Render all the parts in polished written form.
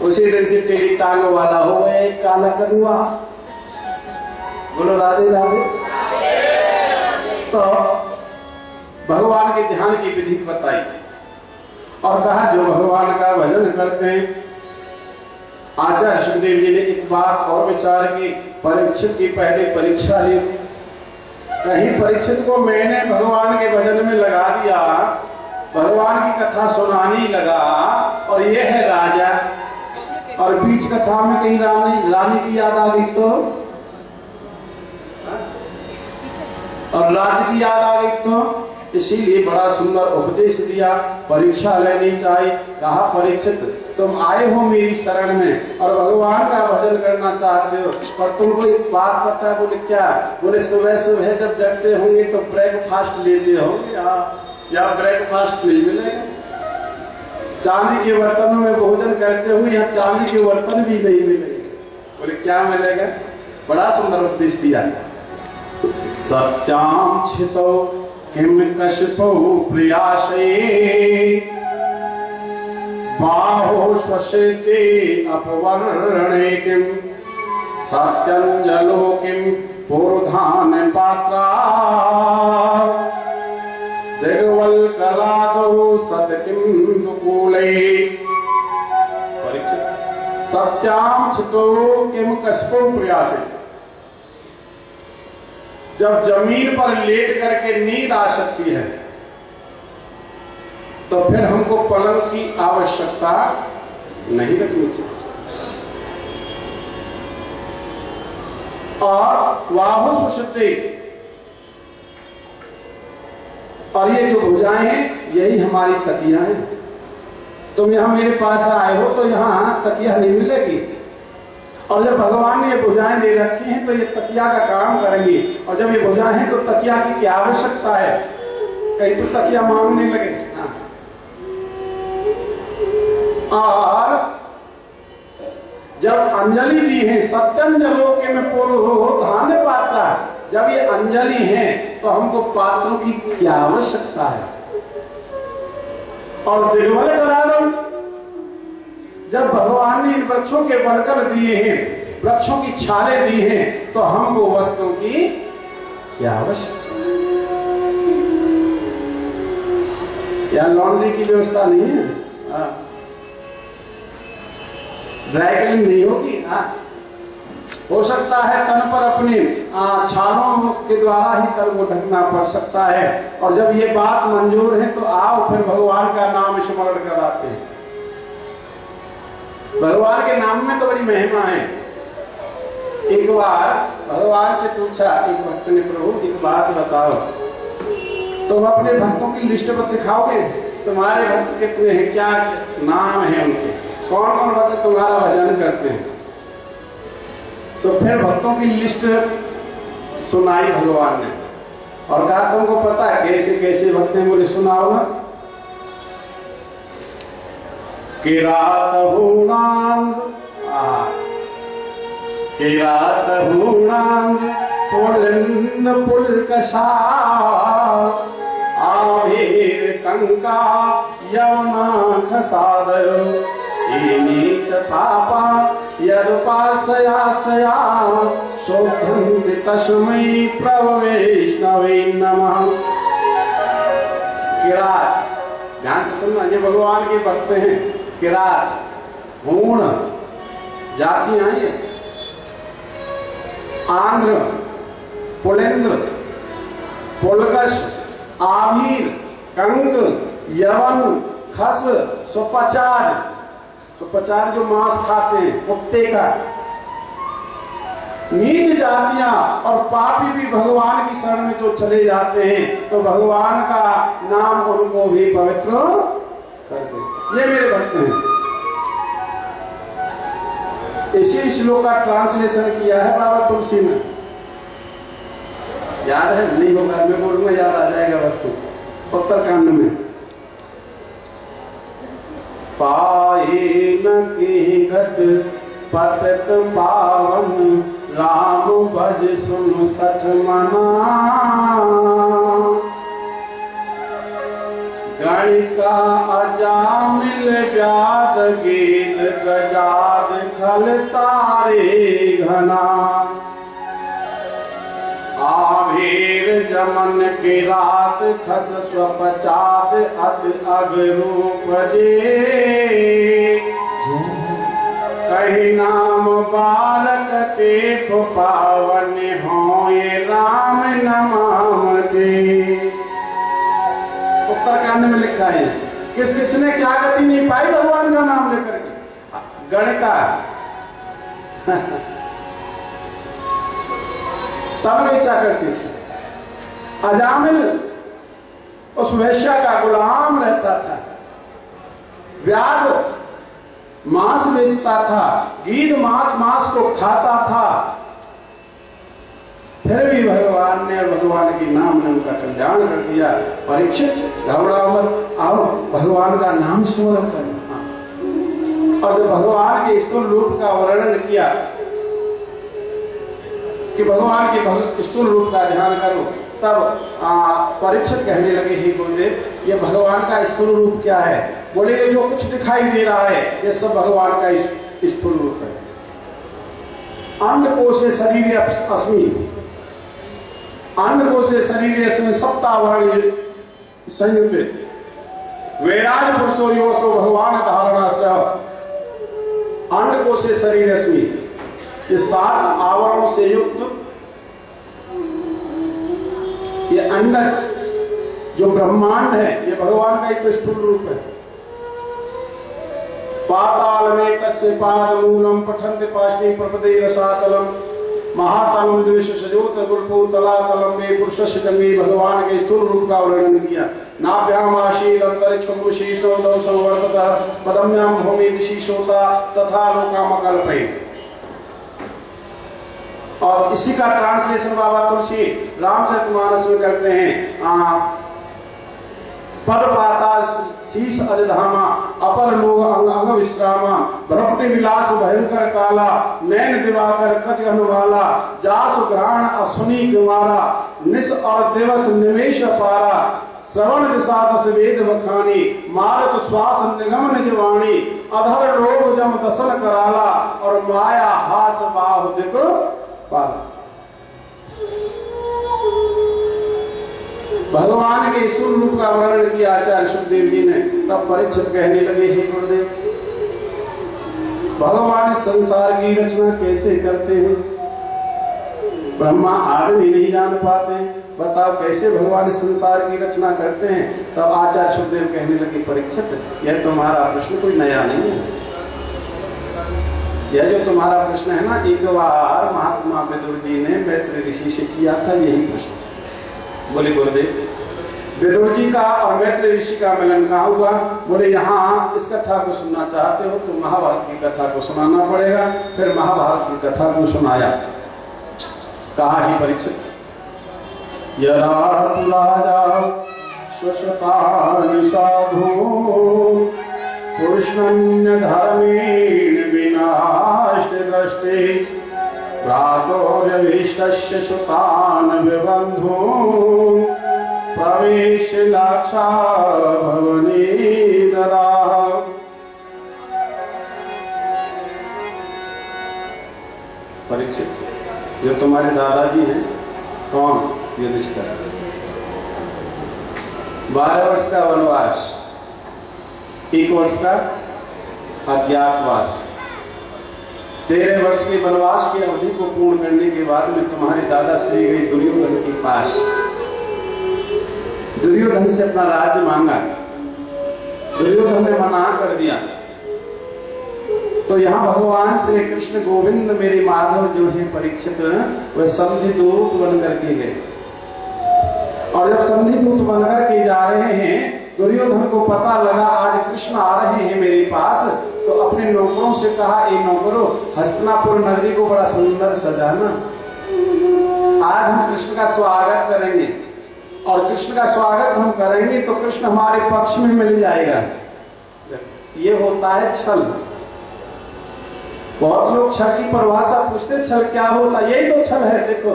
उसी दिन से तेरी टांगों वाला हो गए काला करुआ। बोलो राधे राधे। तो भगवान के ध्यान की विधि बताई और कहा जो भगवान का भजन करते हैं। आचार्य सुखदेव जी ने एक बात और विचार की, परीक्षित की पहले परीक्षा ली। कहीं परीक्षित को मैंने भगवान के भजन में लगा दिया, भगवान की कथा सुनाने लगा और ये है राजा, और बीच कथा में कहीं रानी की याद आ गई तो, और राज्य की याद आ गई तो। इसीलिए बड़ा सुंदर उपदेश दिया, परीक्षा लेनी चाहिए। कहा परीक्षित तुम आए हो मेरी शरण में और भगवान का भजन करना चाहते हो, पर तुमको एक बात पता है? बोले क्या? बोले सुबह सुबह जब जगते होंगे तो ब्रेकफास्ट लेते होंगे, या ब्रेकफास्ट नहीं मिलेगा। चांदी के बर्तनों में भोजन करते हुए यहाँ चांदी के बर्तन भी नहीं मिलेंगे। बोले क्या मिलेगा? बड़ा सुंदर उपदेश दिया। सत्याम छितो किम कशपो प्रयासे बाहो श्वसेते अपवर्णे किम सत्यंजलो किम पूर्धान पात्रा दिग्वल कलादो सतकिम दुकूले। परीक्षित सत्याम छितो किम कशपो प्रयासे। जब जमीन पर लेट करके नींद आ सकती है तो फिर हमको पलंग की आवश्यकता नहीं रखनी चाहिए। और वाहु सुषते, और ये जो भुजाएं हैं यही हमारी तकिया है। तुम यहां मेरे पास आए हो तो यहां तकिया नहीं मिलेगी, और जब भगवान ने ये भुजाएं दे रखी हैं तो ये तकिया का काम करेंगी। और जब ये भुजाएं हैं तो तकिया की क्या आवश्यकता है? कहीं तो तकिया मांगने लगे। और जब अंजलि दी है सत्यंजलो के में पूर्व धान्य पात्रा, जब ये अंजलि है तो हमको पात्रों की क्या आवश्यकता है? और दिग्वल करा दो, जब भगवान ने इन वृक्षों के बनकर दिए हैं, वृक्षों की छालें दी हैं, तो हमको वस्तुओं की क्या आवश्यकता है? या लॉन्ड्री की व्यवस्था नहीं है, ड्राई क्लीनिंग नहीं होगी। हो सकता है तन पर अपने छालों के द्वारा ही तन को ढकना पड़ सकता है। और जब ये बात मंजूर है तो आओ फिर भगवान का नाम स्मरण कराते हैं। भगवान के नाम में तो बड़ी महिमा है। एक बार भगवान से पूछा एक भक्त ने, प्रभु एक बात बताओ, तुम अपने भक्तों की लिस्ट पर दिखाओगे? तुम्हारे भक्त कितने हैं, क्या नाम है उनके, कौन कौन भक्त तुम्हारा भजन करते हैं? तो फिर भक्तों की लिस्ट सुनाई भगवान ने और कहा तुमको पता है कैसे कैसे भक्त हैं? बोले सुनाओ ना। किरात हूणांग पुलिंद पुलकशा आभीर कंका यवना खसादयो नीच पापा यदुपासयासया शोभन्ति तस्मै प्रभु वैष्णवे नमः। किरात, ध्यान से सुनना, ये भगवान के भक्त हैं। किरात, हूण जातियां हैं, आंध्र, पुलेंद्र, पुलकश, आभीर, कंक, यवन, खस, सुपचार, सुपचार जो मांस खाते हैं कुत्ते का, नीच जातियां और पापी भी भगवान की शरण में जो चले जाते हैं तो भगवान का नाम उनको भी पवित्र कर दे। ये मेरे भक्त हैं। इसी श्लोक का ट्रांसलेशन किया है बाबा तुलसी ने। याद है? नहीं होगा, मैं बोलूंगा याद आ जाएगा वक्त उत्तरकांड में। पाए न की गत पतित पावन राम भज सुन सठ मना गणिका अजामिल व्याद गीत गजाद खल तारे घना आभीर जमन की रात खस स्वपचात अत अगरूप जे कही नाम बालक ते पावन हो ये राम नमाम दे। उत्तरकांड में लिखा है किस किसने क्या गति नहीं पाई भगवान का नाम लेकर के। गणिका तब बेचा करती थी, अजामिल उस वैश्या का गुलाम रहता था, व्याध मांस बेचता था, गीध मांस को खाता था, फिर भी भगवान ने भगवान के नाम ने उनका कल्याण कर दिया। परीक्षित घबराओ मत, आओ भगवान का नाम स्मरण करना। और जब भगवान के स्थूल रूप का वर्णन किया कि भगवान के स्थूल रूप का ध्यान करो, तब परीक्षित कहने लगे हे गुरुदेव ये भगवान का स्थूल रूप क्या है? बोले ये जो कुछ दिखाई दे रहा है ये सब भगवान का स्थूल रूप है। अंडकोश शरीर अस्मि, अंडकोश शरीर अस्मि सप्तावाणी संयुक्त वैराज पुरुषो योसो भगवान धारणा स अंडकोश शरीर अस्मि, ये 7 आवरणों से युक्त ये अंडक जो ब्रह्मांड है ये भगवान का एक स्थूल रूप है। पाताल में तस्य पाद मूलम पठन्ते पाष्टि प्रपदे रसातलम महातलम द्वेष सजोत गुरुपो तलातलम में पुरुषस्य जंगे भगवान के स्थूल रूप का वर्णन किया। नाभ्याम आशीत अंतरिक्षम विशिष्टो दौ संवर्ततः पदम्याम भूमि विशिष्टोता तथा लोकामकल्पये। और इसी का ट्रांसलेशन बाबा तुलसी रामचरितमानस में करते हैं। पर पाता शीश अजधामा अपर लोग अंग अंग विश्रामा भ्रमटे विलास भयंकर काला नैन दिवाकर कच अनुवाला जासु ग्रहण असुनी कुमारा निस और दिवस निमेश पारा श्रवण दिशा दस वेद बखानी मारत श्वास निगम निजवाणी अधर लोग जम दसन कराला और माया हास बाहु दिक पाला। भगवान के स्थूल रूप का वर्णन किया आचार्य सुखदेव जी ने। तब परीक्षित कहने लगे हे गुरुदेव भगवान संसार की रचना कैसे करते हैं? ब्रह्मा आदमी नहीं जान पाते, बताओ कैसे भगवान संसार की रचना करते हैं? तब आचार्य सुखदेव कहने लगे परीक्षित यह तुम्हारा प्रश्न कोई नया नहीं है। यह जो तुम्हारा प्रश्न है ना, एक बार महात्मा विदुर जी ने मैत्री ऋषि से किया था यही प्रश्न। बोले गुरुदेव विदुर जी का और मैत्री ऋषि का मिलन कहाँ हुआ? बोले यहाँ इस कथा को सुनना चाहते हो तो महाभारत की कथा को सुनाना पड़ेगा। फिर महाभारत की कथा को सुनाया। कहा ही परीक्षित यदा राजा स्वशतानि साधु पुरुषन्य धर्मेण विनाश्य दृष्टे प्रातोरविष्टस्य सुतान् विबन्धो प्रवेश लाक्षा भवने ददाह। परीक्षित जो तुम्हारे दादाजी हैं कौन? युधिष्ठिर। 12 वर्ष का वनवास, 1 वर्ष का अज्ञातवास, 13 वर्ष के वनवास की अवधि को पूर्ण करने के बाद में तुम्हारे दादा श्री गए दुर्योधन के पास। दुर्योधन से अपना राज्य मांगा, दुर्योधन ने मना कर दिया। तो यहाँ भगवान श्री कृष्ण गोविंद मेरे माधव जो है परीक्षित वह संधि दूत बनकर के गए। और जब संधि दूत बनकर के जा रहे हैं, दुर्योधन को पता लगा आज कृष्ण आ रहे हैं मेरे पास, तो अपने नौकरों से कहा ए नौकरों हस्तिनापुर नगरी को बड़ा सुंदर सजाना, आज हम कृष्ण का स्वागत करेंगे। और कृष्ण का स्वागत हम करेंगे तो कृष्ण हमारे पक्ष में मिल जाएगा। ये होता है छल। बहुत लोग छल की परिभाषा पूछते, छल क्या होता? यही तो छल है। देखो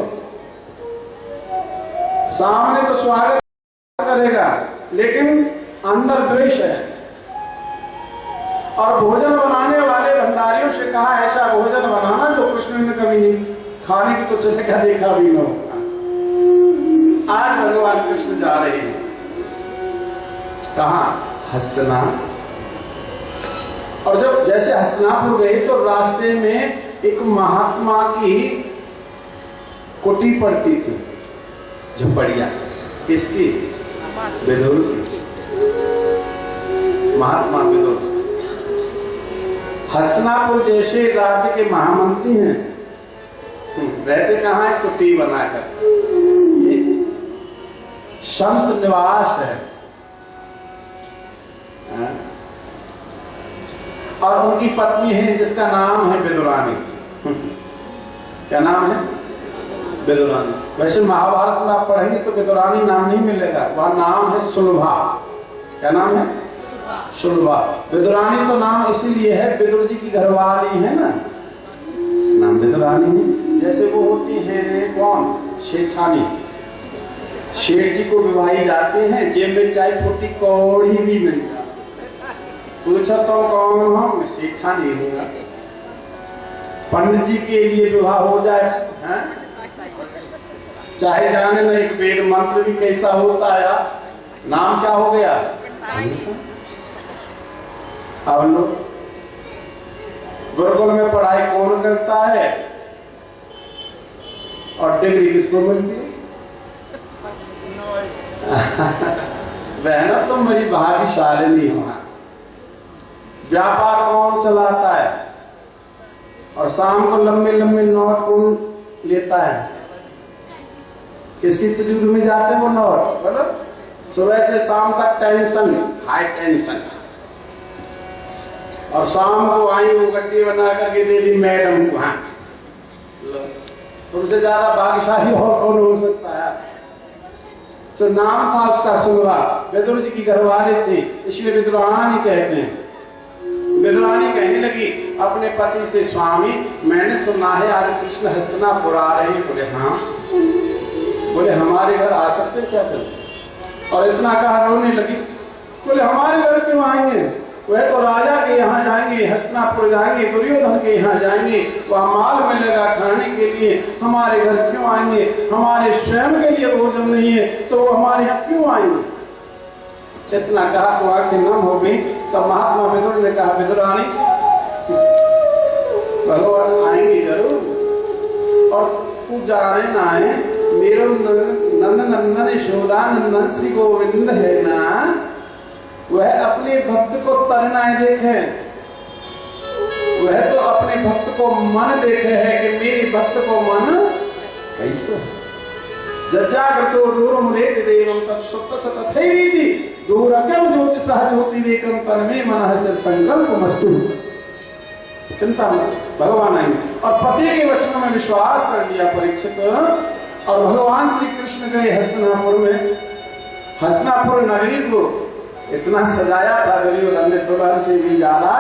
सामने तो स्वागत करेगा लेकिन अंदर द्वेष है। और भोजन बनाने वाले भंडारियों से कहा ऐसा भोजन बनाना जो कृष्ण ने कभी नहीं खाने की तो चलेगा देखा भी न हो। आज भगवान कृष्ण जा रहे हैं कहा? हस्तिनापुर। और जब जैसे हस्तिनापुर गए तो रास्ते में एक महात्मा की कुटी पड़ती थी, झुपड़िया। किसकी? विदुर की। महात्मा विदुर हस्तिनापुर जैसे राज्य के महामंत्री हैं, रहते कहाँ है? कुटी बनाकर। ये संत निवास है। और उनकी पत्नी है जिसका नाम है विदुरानी। क्या नाम है? विदुरानी। वैसे महाभारत में आप पढ़ेंगे तो विदुरानी नाम नहीं मिलेगा, वह नाम है सुलभा। क्या नाम है? सुलभा। विदुरानी तो नाम इसीलिए है, विदुर जी की घरवाली है ना, नाम विदुरानी है। जैसे वो होती है कौन? शेठानी। शेठ जी को विवाही जाते हैं, जेब में चाय फूटी कौड़ी भी मिल जाए, पूछा तो कौन हो? शेठानी हूँ। पंडित जी के लिए विवाह हो जाए है? चाहे जाने न एक वेद मंत्र भी कैसा होता है, नाम क्या हो गया? अब लोग गुरुकुल में पढ़ाई कौन करता है और डिग्री किसको मिलती है? बहना तुम मेरी भाग्यशालिनी हो। व्यापार कौन चलाता है और शाम को लंबे लंबे नोट कौन लेता है? किसकी तिजोरी में जाते हैं वो नोट? बोलो। सुबह से शाम तक टेंशन, हाई टेंशन, और शाम को आई वो गड्डी बना करके दे दी मैडम को। हाँ, तुमसे ज्यादा भाग्यशाली और कौन हो सकता है? तो नाम था उसका सुलभा। विदुर जी की घरवाली थी, इसलिए विदुरानी कहते हैं। विदुरानी कहने लगी अपने पति से, स्वामी मैंने सुना है आज कृष्ण हस्तिनापुर आ रहे हैं। बोले हाँ। बोले हमारे घर आ सकते क्या करें? और इतना कहा रोने लगी। बोले हमारे घर क्यों आएंगे? वह तो राजा के यहाँ जाएंगे, हस्तिनापुर जाएंगे, दुर्योधन के यहाँ जाएंगे, वह माल मिलेगा खाने के लिए, हमारे घर क्यों आएंगे? हमारे स्वयं के लिए भोजन नहीं है तो वो हमारे यहाँ क्यों आएंगे? इतना कहा तो आंखें नम हो गई। तब महात्मा विदुर ने कहा, विदुरानी भगवान आएंगे जरूर, और तू जाने ना आए, मेरे नंद नंदन यशोदानंदन श्री गोविंद है ना, वह अपने भक्त को तरनाए देखे, वह तो अपने भक्त को मन देखे है कि मेरे भक्त को मन कैसे जज्जागतो दूरम रेत देवम तत्सुत्त सतथैति दूरकम ज्योति सहज्योति वेकम तन्मे मनः से संकल्प मस्तु। चिंता मत, भगवान आएंगे। और पति के वचनों में विश्वास कर लिया परीक्षित, और भगवान श्री कृष्ण गए हस्तिनापुर में। हस्तिनापुर नगरी को इतना सजाया था दुर्योधन ने, दुल्हन से भी ज्यादा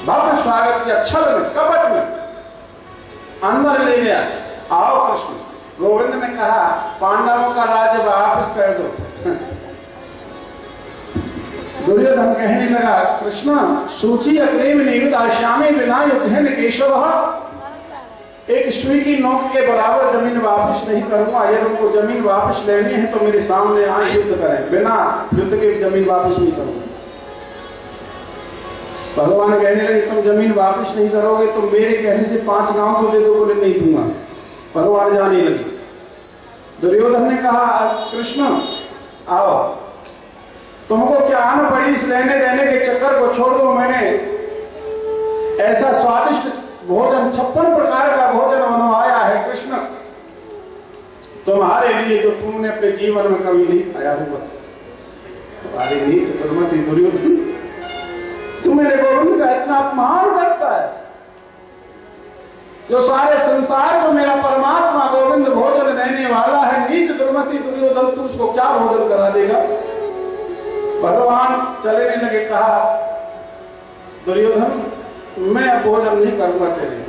भव्य स्वागत किया। छल में, कपट में अंदर ले गया। आओ कृष्ण। गोविंद ने कहा पांडवों का राज्य वापस कर दो। दुर्योधन कहने लगा, कृष्ण सूची अग्रेम नियुद्ध श्यामे बिना युद्धेन केशव, एक सुई की नोक के बराबर जमीन वापस नहीं करूंगा। यदि उनको जमीन वापस लेनी है तो मेरे सामने आए युद्ध करें, बिना युद्ध के जमीन वापस नहीं करूंगा। भगवान कहने लगे तुम जमीन वापस नहीं करोगे तो मेरे कहने से 5 गांव को दे दो। बोले नहीं दूंगा। भगवान जाने लगे। दुर्योधन ने कहा, कृष्ण आओ, तुमको क्या आना पड़ी इस लेने देने के चक्कर को छोड़ दो। मैंने ऐसा स्वादिष्ट भोजन 56 प्रकार का भोजन बनवाया है कृष्ण तुम्हारे लिए, जो तुमने अपने जीवन में कभी नहीं खाया होगा। तुम्हारे नीच दुर्मति दुर्योधन, तू मेरे गोविंद का इतना अपमान करता है, जो सारे संसार को मेरा परमात्मा गोविंद भोजन देने वाला है। नीच दुर्मति दुर्योधन, तू उसको क्या भोजन करा देगा? भगवान चलने लगे। कहा दुर्योधन मैं भोजन नहीं करूंगा तेरे,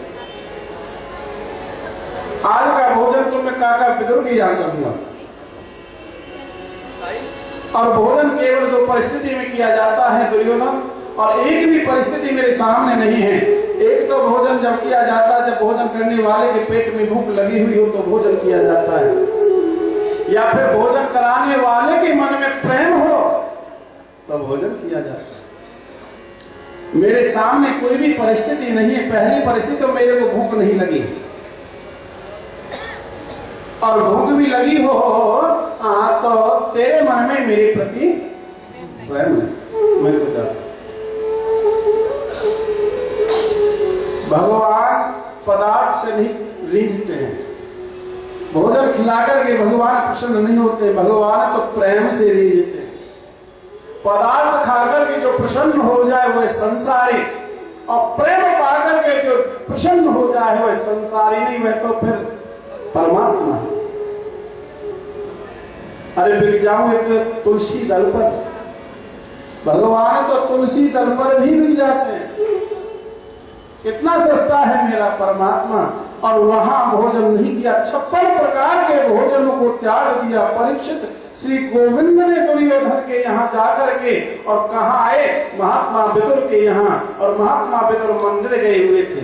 आज का भोजन तो मैं काका विदुर की यहाँ करूंगा। और भोजन केवल दो परिस्थिति में किया जाता है दुर्योधन, और एक भी परिस्थिति मेरे सामने नहीं है। एक तो भोजन जब किया जाता है जब भोजन करने वाले के पेट में भूख लगी हुई हो तो भोजन किया जाता है, या फिर भोजन कराने वाले के मन में प्रेम हो तो भोजन किया जाता है। मेरे सामने कोई भी परिस्थिति नहीं है। पहली परिस्थिति तो मेरे को भूख नहीं लगी, और भूख भी लगी हो तो तेरे मन में मेरे प्रति प्रेम है। मैं तो जाता भगवान पदार्थ से नहीं रीझते हैं। भोजन खिलाकर के भगवान प्रसन्न नहीं होते, भगवान तो प्रेम से रीझते हैं। पदार्थ खाकर के जो प्रसन्न हो जाए वह संसारी, और प्रेम पाकर के जो प्रसन्न हो जाए वह संसारी नहीं, वह तो फिर परमात्मा। अरे बिक जाऊं एक तुलसी दल पर, भगवान तो तुलसी दल पर भी मिल जाते हैं। इतना सस्ता है मेरा परमात्मा। और वहां भोजन नहीं किया, 56 प्रकार के भोजनों को त्याग दिया। परीक्षित श्री गोविंद ने दुर्योधन के यहाँ जाकर के और कहा आए महात्मा विदुर के यहाँ, और महात्मा विदुर मंदिर गए हुए थे।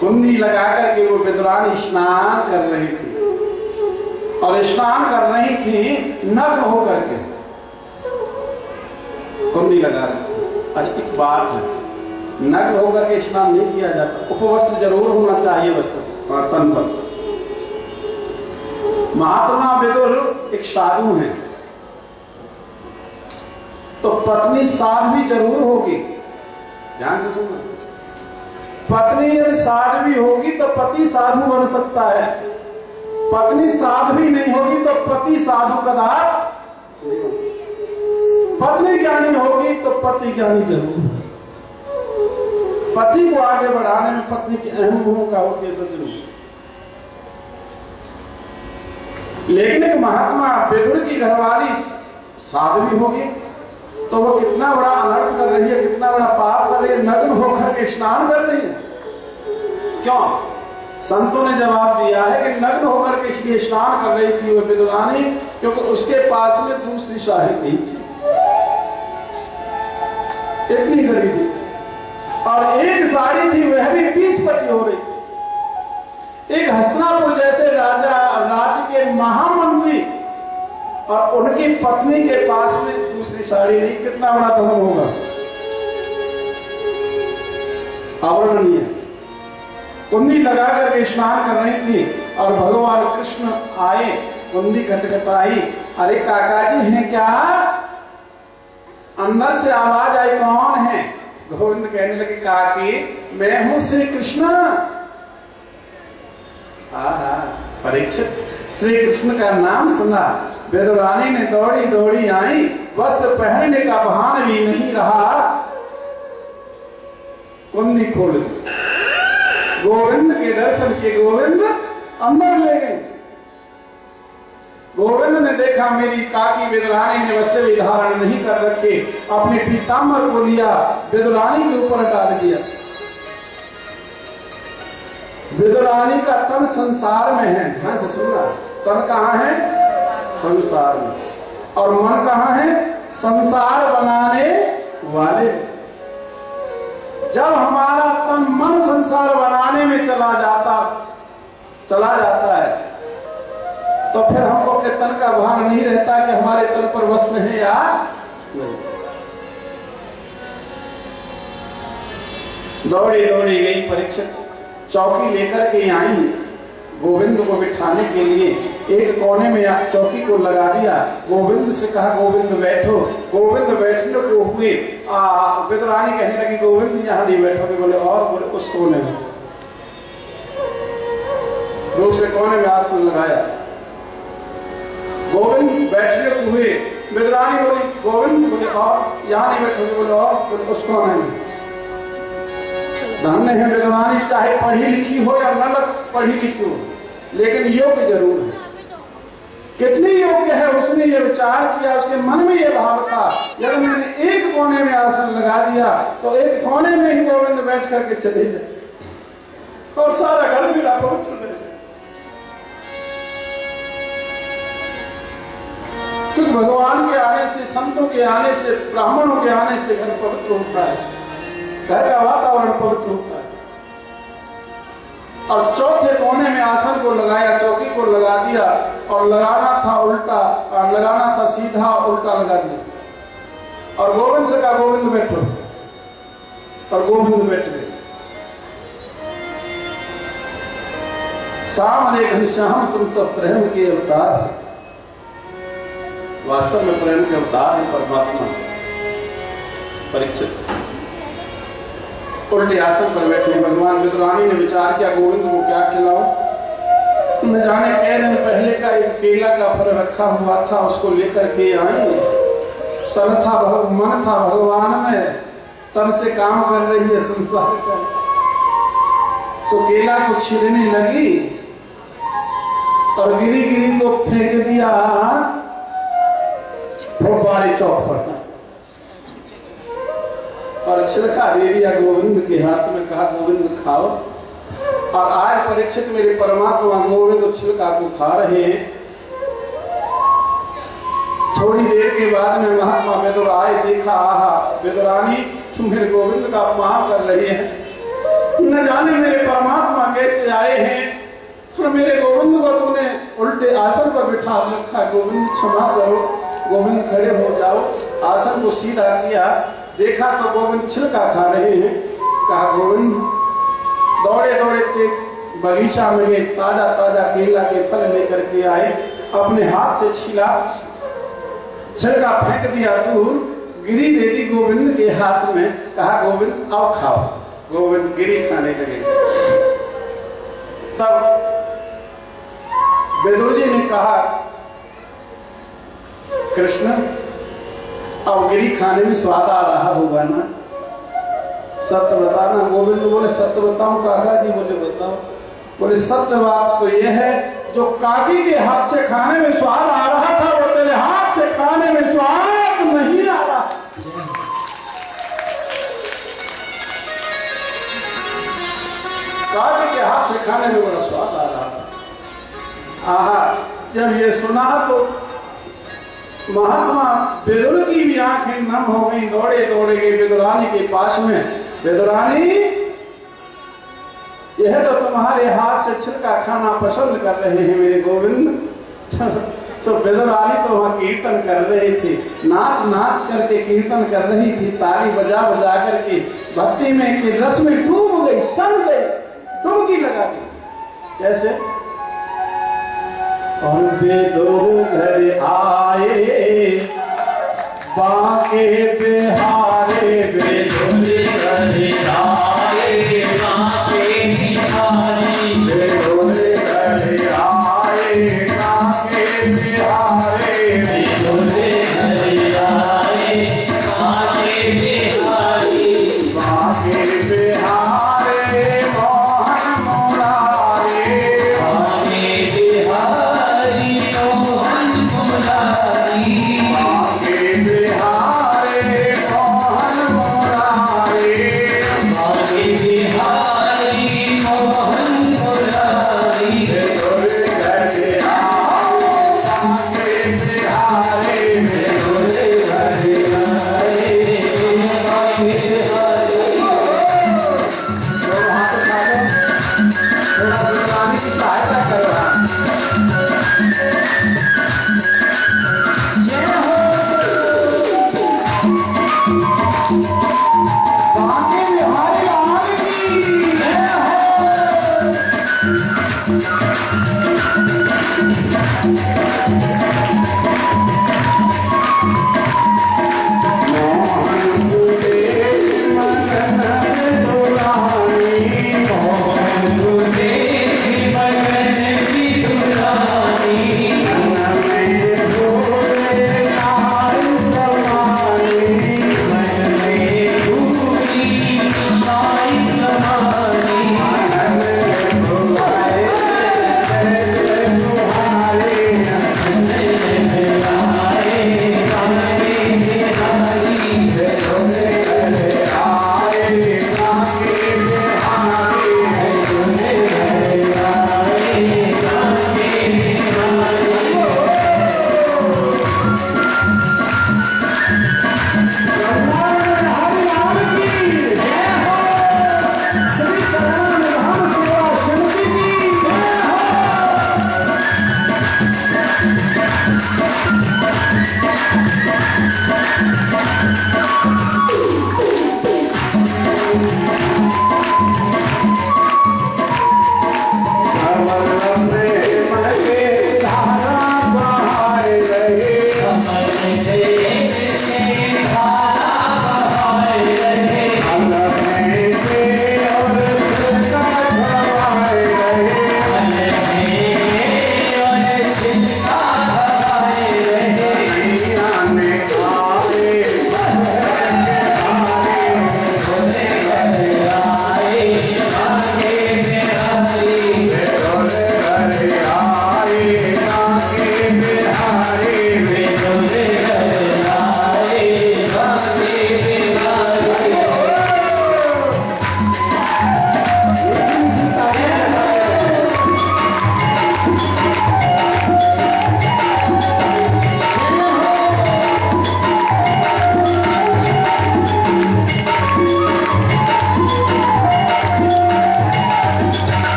कुंडी लगाकर के वो विदुरानी स्नान कर रही थी, और स्नान कर रही थी नग्न होकर के, कुंडी लगा रही। आज एक बात है, नग्न होकर के स्नान नहीं किया जाता, उपवस्त्र जरूर होना चाहिए वस्त्र और तन पर। महात्मा विदुर एक साधु हैं, तो पत्नी साध्वी जरूर होगी। ध्यान से सुनना, पत्नी यदि साध्वी होगी तो पति साधु बन सकता है, पत्नी साध्वी नहीं होगी तो पति साधु कदापि नहीं बन सकता। पत्नी ज्ञानी होगी तो पति ज्ञानी जरूर। पति को आगे बढ़ाने में पत्नी की अहम भूमिका होती है सज्जनों। लेकिन एक महात्मा विदुर की घरवाली साध्वी होगी तो वो कितना बड़ा अनर्थ कर रही है, कितना बड़ा पाप कर रही है, नग्न होकर के स्नान कर रही है। क्यों? संतों ने जवाब दिया है कि नग्न होकर के इसलिए स्नान कर रही थी वो विदुरानी क्योंकि उसके पास में दूसरी साड़ी नहीं थी, इतनी गरीब थी, और एक साड़ी थी वह भी 20 पटी हो रही थी। एक हस्तिनापुर जैसे राजा, राज्य के महामंत्री, और उनकी पत्नी के पास में दूसरी साड़ी नहीं, कितना बड़ा धर्म होगा, अवर्णनीय। कुंडी लगा करके स्नान कर रही थी और भगवान कृष्ण आए, कुंडी खटखटाई। अरे काका जी हैं क्या? अंदर से आवाज आई, कौन है? गोविंद कहने लगे काकी मैं हूं श्री कृष्ण। परीक्षित श्री कृष्ण का नाम सुना, विदुरानी ने दौड़ी दौड़ी आई, वस्त्र पहनने का बहाना भी नहीं रहा, कुंडी खोल दी। गोविंद के दर्शन के गोविंद अंदर ले गए। गोविंद ने देखा मेरी काकी विदुरानी ने वस्त्र भी धारण नहीं कर रखे, अपने पीताम्बर को लिया, विदुरानी के ऊपर डाल दिया। विदुरानी का तन संसार में है, ध्यान से सुनना, तन कहाँ है? संसार में, और मन कहाँ है? संसार बनाने वाले। जब हमारा तन मन संसार बनाने में चला जाता है तो फिर हमको अपने तन का भान नहीं रहता कि हमारे तन पर वस्त्र है या नहीं। दौड़ी दौड़ी गई परीक्षित, चौकी लेकर के आई, गोविंद को बिठाने के लिए एक कोने में चौकी को लगा दिया। गोविंद से कहा गोविंद बैठो। गोविंद बैठने को हुए, विदुरानी कहने लगी गोविंद यहाँ नहीं बैठोगे, बोले और बोले उस कोने में, दूसरे कोने में आसन लगाया। गोविंद बैठने को हुए, विदुरानी बोली गोविंद, बोले और यहाँ नहीं बैठोगे, बोले और बोले उस कोने में। धन्य है विदुरानी, चाहे पढ़ी लिखी हो या न पढ़ी लिखी हो, लेकिन योग्य जरूर है। कितनी योग्य है, उसने ये विचार किया, उसके मन में ये भाव था, जब मैंने एक कोने में आसन लगा दिया तो एक कोने में ही गोविंद बैठ करके चले जाए और सारा घर भी पहुंच रहे। क्योंकि भगवान के आने से, संतों के आने से, ब्राह्मणों के आने से घर पवित्र होता है, घर का वातावरण पवित्र होता है। और चौथे कोने में आसन को लगाया, चौकी को लगा दिया, और लगाना था उल्टा, और लगाना था सीधा और उल्टा लगा दिया। और गोविंद से कहा गोविंद बैठो, और गोविंद बैठ गए। श्याम ने घनश्याम तुम तो प्रेम के अवतार, वास्तव में प्रेम के अवतार है परमात्मा। परीक्षित उल्टे आसन पर बैठे। भगवान विदुरानी ने विचार किया गोविंद को क्या खिलाओ। न जाने कई दिन पहले का एक केला का फल रखा हुआ था, उसको लेकर के आई। तन था मन था भगवान में, तन से काम कर रही है संसार का। तो केला को छीलने लगी और गिरी गिरी को फेंक दिया फुटबारी चौक पर, और छिलका दे दिया गोविंद के हाथ में। कहा गोविंद खाओ। और आज परीक्षित मेरे परमात्मा गोविंद छिलका को खा रहे हैं। थोड़ी देर के बाद में महात्मा विदुर आए, देखा आहा विदुरानी तुम मेरे गोविंद का अपमान कर रही है, न जाने मेरे परमात्मा कैसे आए हैं, और मेरे गोविंद को तुमने उल्टे आसन पर बिठा रखा। गोविंद क्षमा करो, गोविंद खड़े हो जाओ। आसन को सीधा किया, देखा तो गोविंद छिलका खा रहे हैं। कहा गोविंद, दौड़े दौड़े के बगीचा में गए, ताजा ताजा केला के फल लेकर के आए, अपने हाथ से छीला, छिलका फेंक दिया दूर, गिरी दे दी गोविंद के हाथ में। कहा गोविंद आओ खाओ। गोविंद गिरी खाने लगे। तब विदुर जी ने कहा कृष्ण अब गिरी खाने में स्वाद आ रहा होगा ना, सत्य बताना। गोविंद बोले सत्य बताऊं काका जी? बोले बताओ। बोले सत्य बात तो यह है, जो काकी के हाथ से खाने में स्वाद आ रहा था वो तेरे हाथ से खाने में स्वाद नहीं आ रहा। काकी के हाथ से खाने में बड़ा स्वाद आ रहा था। आहा, जब ये सुना तो महात्मा विदुर की भी आंखें नम हो गई। दौड़े दौड़े गए विदुरानी के पास में। विदुरानी, यह तो तुम्हारे हाथ से छिलका खाना पसंद कर रहे हैं मेरे गोविंद। सो विदुरानी तो वहां कीर्तन कर रही थी, नाच नाच करके कीर्तन कर रही थी, ताली बजा बजा करके भक्ति में के रस में डूब गई, सन गई, डुबकी लगा दी। जैसे और विदुर घर आए बांके बिहारे, विदुर घर आए बांके बिहारी, विदुर घर आए बांके बिहारे, विदुर घर आए बांके बिहारी, बांके बिहारे मोहन मुरारे, बांके बिहारी मोहन मुरारी, बांके बिहारे मोहन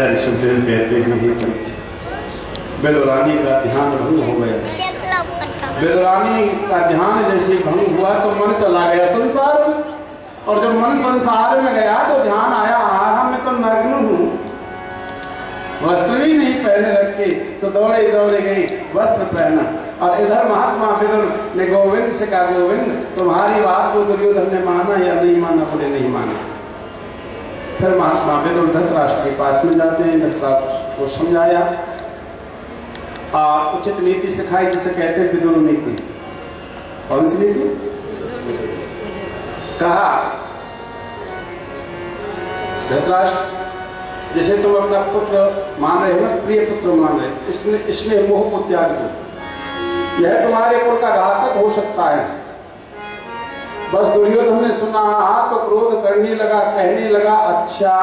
महाराज सुखदेव कहते हैं हे परीक्षित, विदुरानी का ध्यान भंग हो गया। विदुरानी का ध्यान जैसे भंग हुआ तो मन चला गया संसार में, और जब मन संसार में गया तो ध्यान आया आहा मैं तो नग्न हूं, वस्त्र भी नहीं पहने रखे, तो दौड़े दौड़े गई वस्त्र पहना। और इधर महात्मा विदुर ने गोविंद से कहा गोविंद तुम्हारी बात को दुर्योधन ने माना या नहीं माना? बोले नहीं माना। फिर महात्मा विदुर धृतराष्ट्र के पास में जाते हैं, धृतराष्ट्र को समझाया और उचित नीति सिखाई जिसे कहते हैं विदुर नीति। कौन सी नीति? कहा धृतराष्ट्र जैसे तुम अपना पुत्र मान रहे हो, प्रिय पुत्र मान रहे, इसने मोह को त्याग दो, यह तुम्हारे कुल का घातक हो सकता है। बस दुर्योधन ने सुना तो क्रोध करने लगा, कहने लगा अच्छा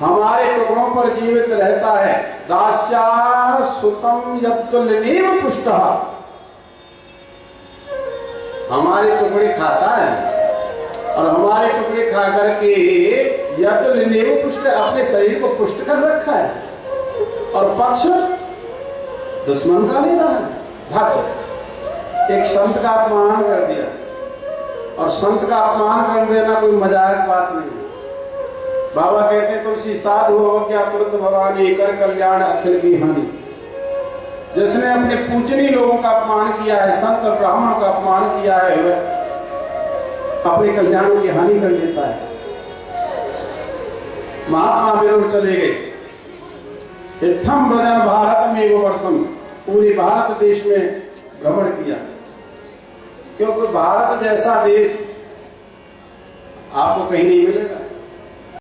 हमारे टुकड़ों पर जीवित रहता है, दास्या सुतम यत्तुल्यमेव पुष्टः, हमारे टुकड़े खाता है और हमारे टुकड़े खा करके यत्तुल्यमेव पुष्ट, अपने शरीर को पुष्ट कर रखा है, और पक्ष दुश्मन का ले रहा है। भक्त एक संत का अपमान कर दिया, और संत का अपमान कर देना कोई मजाक बात नहीं। बाबा कहते तुलसी साधु हो क्या तुरंत भवानी कर कल्याण अखिल की हानि। जिसने अपने पूजनीय लोगों का अपमान किया है, संत और ब्राह्मण का अपमान किया है, वह अपने कल्याण की हानि कर लेता है। महात्मा विदुर चले गए। इत्थम ब्रजन भारत में वो वर्षम, पूरे भारत देश में भ्रमण किया, क्योंकि भारत जैसा देश आपको कहीं नहीं मिलेगा।